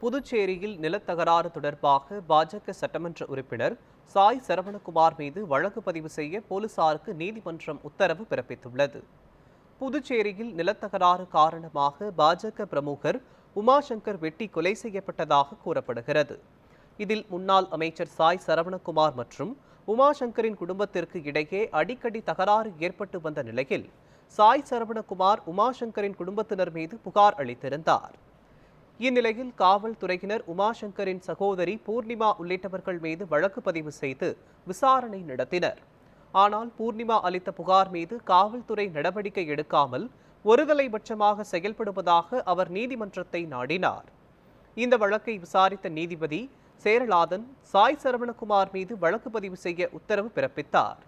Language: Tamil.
புதுச்சேரியில் நிலத்தகராறு தொடர்பாக பாஜக சட்டமன்ற உறுப்பினர் சாய் சரவணகுமார் மீது வழக்கு பதிவு செய்ய போலீசாருக்கு நீதிமன்றம் உத்தரவு பிறப்பித்துள்ளது. புதுச்சேரியில் நிலத்தகராறு காரணமாக பாஜக பிரமுகர் உமாசங்கர் வெட்டி கொலை செய்யப்பட்டதாக கூறப்படுகிறது. இதில் முன்னாள் அமைச்சர் சாய் சரவணகுமார் மற்றும் உமாசங்கரின் குடும்பத்திற்கு இடையே அடிக்கடி தகராறு ஏற்பட்டு வந்த நிலையில் சாய் சரவணகுமார் உமாசங்கரின் குடும்பத்தினர் மீது புகார் அளித்திருந்தார். இந்நிலையில் காவல்துறையினர் உமாசங்கரின் சகோதரி பூர்ணிமா உள்ளிட்டவர்கள் மீது வழக்கு பதிவு செய்து விசாரணை நடத்தினர். ஆனால் பூர்ணிமா அளித்த புகார் மீது காவல்துறை நடவடிக்கை எடுக்காமல் ஒருதலைபட்சமாக செயல்படுவதாக அவர் நீதிமன்றத்தை நாடினார். இந்த வழக்கை விசாரித்த நீதிபதி சேரலாதன் சாய் சரவணகுமார் மீது வழக்கு பதிவு செய்ய உத்தரவு பிறப்பித்தார்.